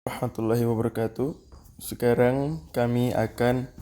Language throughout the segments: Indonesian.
Warahmatullahi wabarakatuh. Sekarang kami akan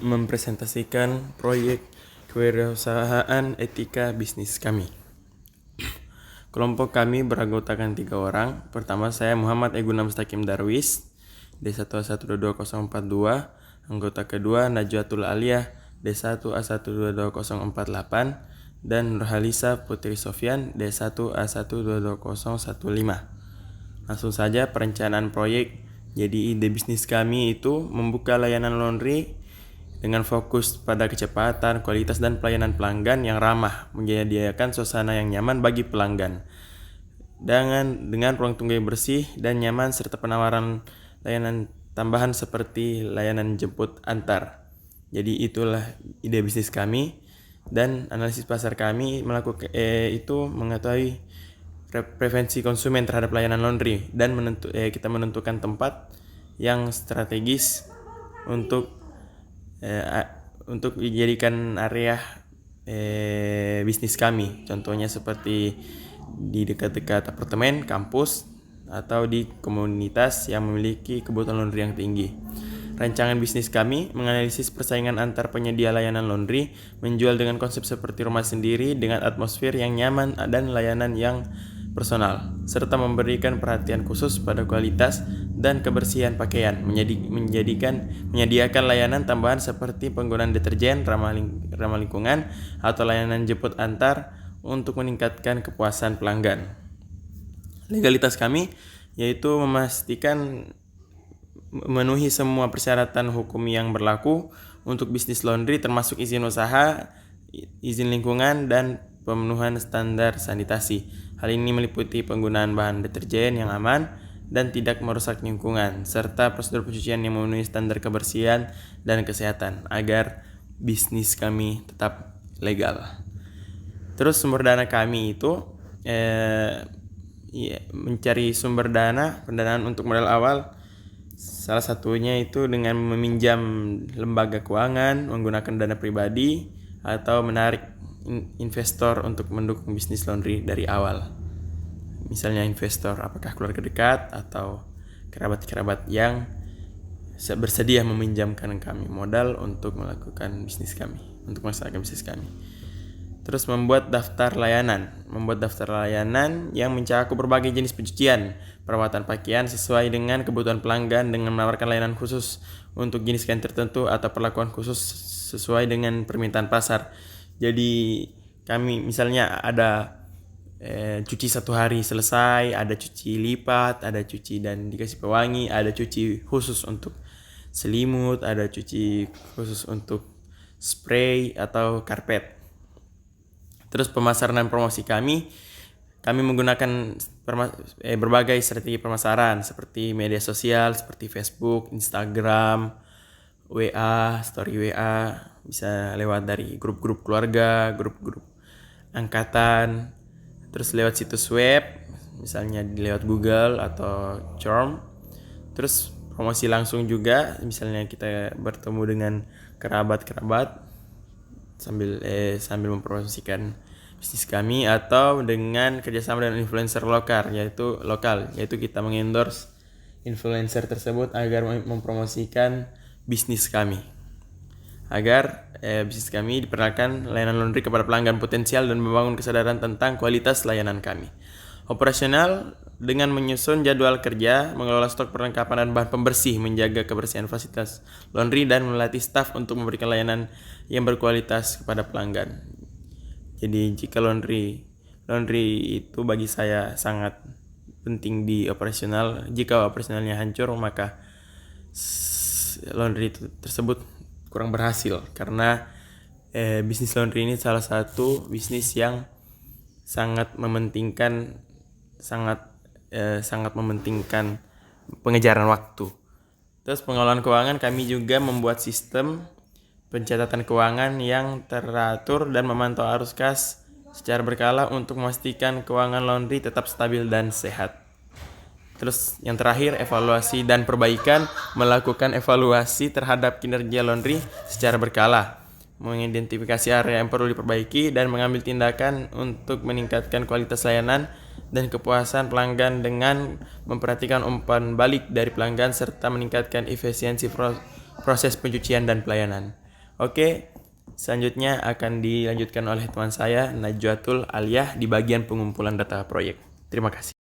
mempresentasikan proyek kewirausahaan etika bisnis kami. Kelompok kami beranggotakan 3 orang. Pertama, saya Muhammad Eguna Mustaqim Darwis, D1A122042. Anggota kedua Najwatul Aliyah, D1A122048, dan Nurhalisa Putri Sofyan, D1A122015. Langsung saja perencanaan proyek. Jadi ide bisnis kami itu membuka layanan laundry dengan fokus pada kecepatan, kualitas, dan pelayanan pelanggan yang ramah, menyediakan suasana yang nyaman bagi pelanggan. Dengan ruang tunggu yang bersih dan nyaman serta penawaran layanan tambahan seperti layanan jemput antar. Jadi itulah ide bisnis kami, dan analisis pasar kami melakukan mengetahui preferensi konsumen terhadap layanan laundry, dan kita menentukan tempat yang strategis untuk dijadikan area bisnis kami. Contohnya seperti di dekat-dekat apartemen, kampus, atau di komunitas yang memiliki kebutuhan laundry yang tinggi. Rancangan bisnis kami menganalisis persaingan antar penyedia layanan laundry, menjual dengan konsep seperti rumah sendiri dengan atmosfer yang nyaman dan layanan yang personal, serta memberikan perhatian khusus pada kualitas dan kebersihan pakaian, menyediakan layanan tambahan seperti penggunaan deterjen ramah lingkungan atau layanan jemput antar untuk meningkatkan kepuasan pelanggan. Legalitas kami yaitu memastikan memenuhi semua persyaratan hukum yang berlaku untuk bisnis laundry, termasuk izin usaha, izin lingkungan, dan pemenuhan standar sanitasi. Hal ini meliputi penggunaan bahan deterjen yang aman dan tidak merusak lingkungan, serta prosedur pencucian yang memenuhi standar kebersihan dan kesehatan agar bisnis kami tetap legal. Terus sumber dana kami itu mencari sumber pendanaan untuk modal awal. Salah satunya itu dengan meminjam lembaga keuangan, menggunakan dana pribadi, atau menarik investor untuk mendukung bisnis laundry dari awal. Misalnya investor apakah keluarga dekat atau kerabat-kerabat yang bersedia meminjamkan kami modal untuk melakukan bisnis kami, untuk melaksanakan bisnis kami. Terus membuat daftar layanan yang mencakup berbagai jenis pencucian, perawatan pakaian sesuai dengan kebutuhan pelanggan, dengan menawarkan layanan khusus untuk jenis kain tertentu atau perlakuan khusus sesuai dengan permintaan pasar. Jadi kami misalnya ada cuci 1 hari selesai, ada cuci lipat, ada cuci dan dikasih pewangi, ada cuci khusus untuk selimut, ada cuci khusus untuk spray atau karpet. Terus pemasaran dan promosi kami menggunakan berbagai strategi pemasaran seperti media sosial seperti Facebook, Instagram, WA, story WA, bisa lewat dari grup-grup keluarga, grup-grup angkatan, terus lewat situs web, misalnya lewat Google atau Chrome. Terus promosi langsung juga, misalnya kita bertemu dengan kerabat-kerabat sambil mempromosikan bisnis kami, atau dengan kerjasama dengan influencer lokal, yaitu kita mengendorse influencer tersebut agar mempromosikan bisnis kami, agar bisnis kami diperkenalkan layanan laundry kepada pelanggan potensial dan membangun kesadaran tentang kualitas layanan kami. Operasional dengan menyusun jadwal kerja, mengelola stok perlengkapan dan bahan pembersih, menjaga kebersihan fasilitas laundry, dan melatih staf untuk memberikan layanan yang berkualitas kepada pelanggan. Jadi jika laundry itu bagi saya sangat penting di operasional. Jika operasionalnya hancur, maka laundry tersebut kurang berhasil, karena bisnis laundry ini salah satu bisnis yang sangat mementingkan pengejaran waktu. Terus pengelolaan keuangan, kami juga membuat sistem pencatatan keuangan yang teratur dan memantau arus kas secara berkala untuk memastikan keuangan laundry tetap stabil dan sehat. Terus yang terakhir, evaluasi dan perbaikan, melakukan evaluasi terhadap kinerja laundry secara berkala, mengidentifikasi area yang perlu diperbaiki, dan mengambil tindakan untuk meningkatkan kualitas layanan dan kepuasan pelanggan dengan memperhatikan umpan balik dari pelanggan serta meningkatkan efisiensi proses pencucian dan pelayanan. Oke, selanjutnya akan dilanjutkan oleh teman saya Najwatul Aliyah di bagian pengumpulan data proyek. Terima kasih.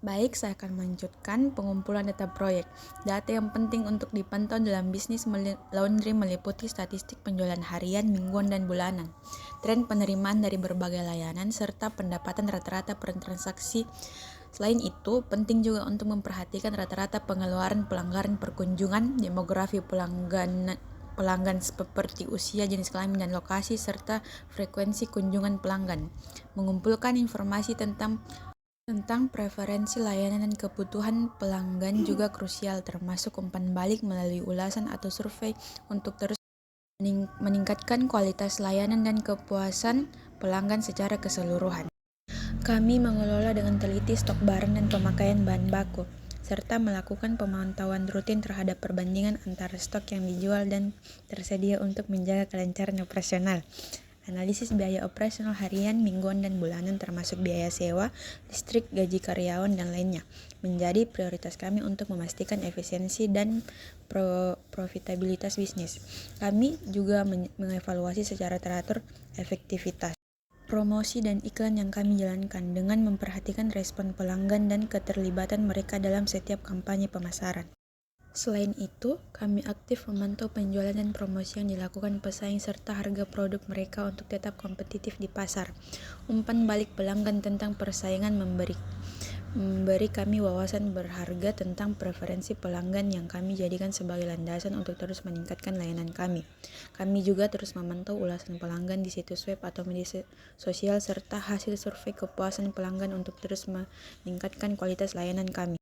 Baik, saya akan melanjutkan pengumpulan data proyek. Data yang penting untuk dipantau dalam bisnis laundry meliputi statistik penjualan harian, mingguan, dan bulanan, tren penerimaan dari berbagai layanan, serta pendapatan rata-rata per transaksi. Selain itu, penting juga untuk memperhatikan rata-rata pengeluaran pelanggan perkunjungan, demografi pelanggan seperti usia, jenis kelamin, dan lokasi, serta frekuensi kunjungan pelanggan. Mengumpulkan informasi tentang preferensi layanan dan kebutuhan pelanggan juga krusial, termasuk umpan balik melalui ulasan atau survei untuk terus meningkatkan kualitas layanan dan kepuasan pelanggan secara keseluruhan. Kami mengelola dengan teliti stok barang dan pemakaian bahan baku, serta melakukan pemantauan rutin terhadap perbandingan antara stok yang dijual dan tersedia untuk menjaga kelancaran operasional. Analisis biaya operasional harian, mingguan, dan bulanan termasuk biaya sewa, listrik, gaji karyawan, dan lainnya menjadi prioritas kami untuk memastikan efisiensi dan profitabilitas bisnis. Kami juga mengevaluasi secara teratur efektivitas promosi dan iklan yang kami jalankan dengan memperhatikan respon pelanggan dan keterlibatan mereka dalam setiap kampanye pemasaran. Selain itu, kami aktif memantau penjualan dan promosi yang dilakukan pesaing serta harga produk mereka untuk tetap kompetitif di pasar. Umpan balik pelanggan tentang persaingan memberi kami wawasan berharga tentang preferensi pelanggan yang kami jadikan sebagai landasan untuk terus meningkatkan layanan kami. Kami juga terus memantau ulasan pelanggan di situs web atau media sosial serta hasil survei kepuasan pelanggan untuk terus meningkatkan kualitas layanan kami.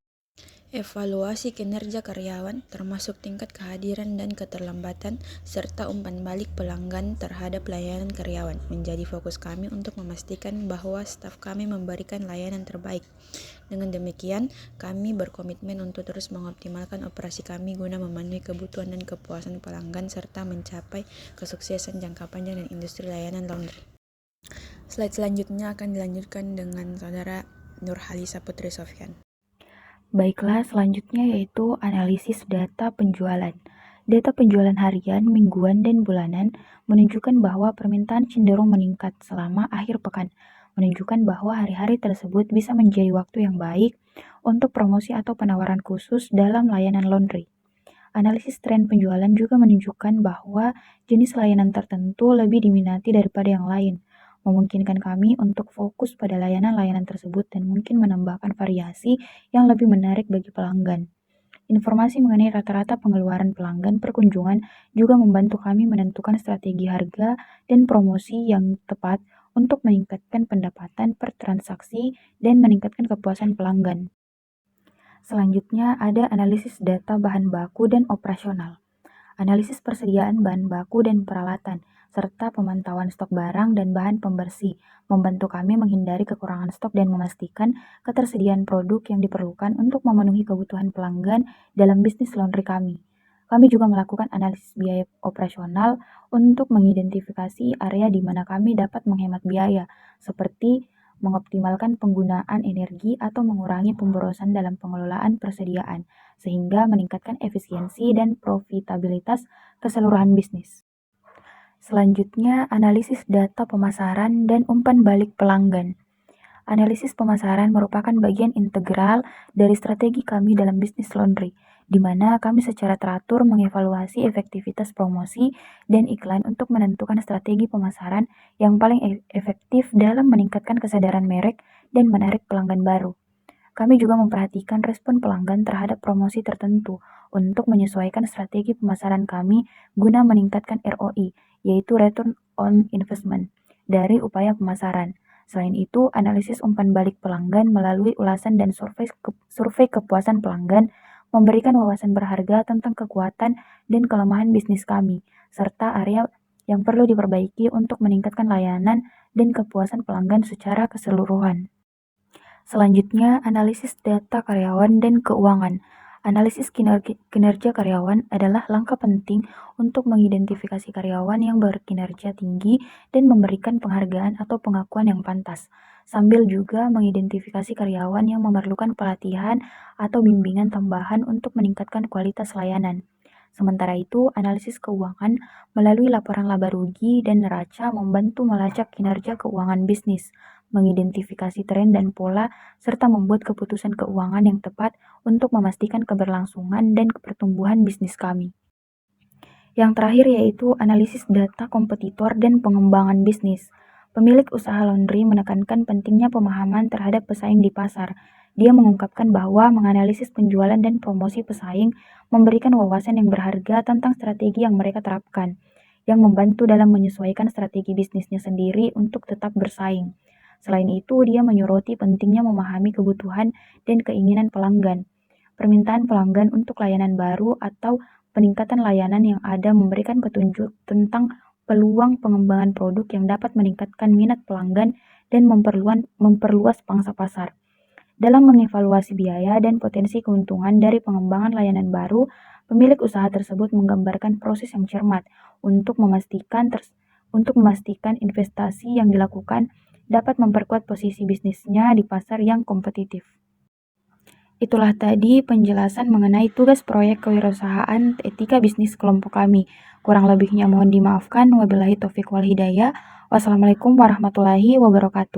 Evaluasi kinerja karyawan, termasuk tingkat kehadiran dan keterlambatan, serta umpan balik pelanggan terhadap layanan karyawan, menjadi fokus kami untuk memastikan bahwa staf kami memberikan layanan terbaik. Dengan demikian, kami berkomitmen untuk terus mengoptimalkan operasi kami guna memenuhi kebutuhan dan kepuasan pelanggan serta mencapai kesuksesan jangka panjang dan industri layanan laundry. Slide selanjutnya akan dilanjutkan dengan Saudara Nurhalisa Putri Sofyan. Baiklah, selanjutnya yaitu analisis data penjualan. Data penjualan harian, mingguan, dan bulanan menunjukkan bahwa permintaan cenderung meningkat selama akhir pekan, menunjukkan bahwa hari-hari tersebut bisa menjadi waktu yang baik untuk promosi atau penawaran khusus dalam layanan laundry. Analisis tren penjualan juga menunjukkan bahwa jenis layanan tertentu lebih diminati daripada yang lain, memungkinkan kami untuk fokus pada layanan-layanan tersebut dan mungkin menambahkan variasi yang lebih menarik bagi pelanggan. Informasi mengenai rata-rata pengeluaran pelanggan perkunjungan juga membantu kami menentukan strategi harga dan promosi yang tepat untuk meningkatkan pendapatan per transaksi dan meningkatkan kepuasan pelanggan. Selanjutnya ada analisis data bahan baku dan operasional. Analisis persediaan bahan baku dan peralatan, serta pemantauan stok barang dan bahan pembersih, membantu kami menghindari kekurangan stok dan memastikan ketersediaan produk yang diperlukan untuk memenuhi kebutuhan pelanggan dalam bisnis laundry kami. Kami juga melakukan analisis biaya operasional untuk mengidentifikasi area di mana kami dapat menghemat biaya, seperti mengoptimalkan penggunaan energi atau mengurangi pemborosan dalam pengelolaan persediaan, sehingga meningkatkan efisiensi dan profitabilitas keseluruhan bisnis. Selanjutnya, analisis data pemasaran dan umpan balik pelanggan. Analisis pemasaran merupakan bagian integral dari strategi kami dalam bisnis laundry, di mana kami secara teratur mengevaluasi efektivitas promosi dan iklan untuk menentukan strategi pemasaran yang paling efektif dalam meningkatkan kesadaran merek dan menarik pelanggan baru. Kami juga memperhatikan respon pelanggan terhadap promosi tertentu untuk menyesuaikan strategi pemasaran kami guna meningkatkan ROI, yaitu Return on Investment, dari upaya pemasaran. Selain itu, analisis umpan balik pelanggan melalui ulasan dan survei kepuasan pelanggan memberikan wawasan berharga tentang kekuatan dan kelemahan bisnis kami, serta area yang perlu diperbaiki untuk meningkatkan layanan dan kepuasan pelanggan secara keseluruhan. Selanjutnya, analisis data karyawan dan keuangan. Analisis kinerja karyawan adalah langkah penting untuk mengidentifikasi karyawan yang berkinerja tinggi dan memberikan penghargaan atau pengakuan yang pantas. sambil juga mengidentifikasi karyawan yang memerlukan pelatihan atau bimbingan tambahan untuk meningkatkan kualitas layanan. Sementara itu, analisis keuangan melalui laporan laba rugi dan neraca membantu melacak kinerja keuangan bisnis, mengidentifikasi tren dan pola, serta membuat keputusan keuangan yang tepat untuk memastikan keberlangsungan dan pertumbuhan bisnis kami. Yang terakhir yaitu analisis data kompetitor dan pengembangan bisnis. Pemilik usaha laundry menekankan pentingnya pemahaman terhadap pesaing di pasar. Dia mengungkapkan bahwa menganalisis penjualan dan promosi pesaing memberikan wawasan yang berharga tentang strategi yang mereka terapkan, yang membantu dalam menyesuaikan strategi bisnisnya sendiri untuk tetap bersaing. Selain itu, dia menyoroti pentingnya memahami kebutuhan dan keinginan pelanggan. Permintaan pelanggan untuk layanan baru atau peningkatan layanan yang ada memberikan petunjuk tentang peluang pengembangan produk yang dapat meningkatkan minat pelanggan dan memperluas pangsa pasar. Dalam mengevaluasi biaya dan potensi keuntungan dari pengembangan layanan baru, pemilik usaha tersebut menggambarkan proses yang cermat untuk memastikan investasi yang dilakukan dapat memperkuat posisi bisnisnya di pasar yang kompetitif. Itulah tadi penjelasan mengenai tugas proyek kewirausahaan etika bisnis kelompok kami. Kurang lebihnya mohon dimaafkan. Wabillahi taufiq wal hidayah. Wassalamualaikum warahmatullahi wabarakatuh.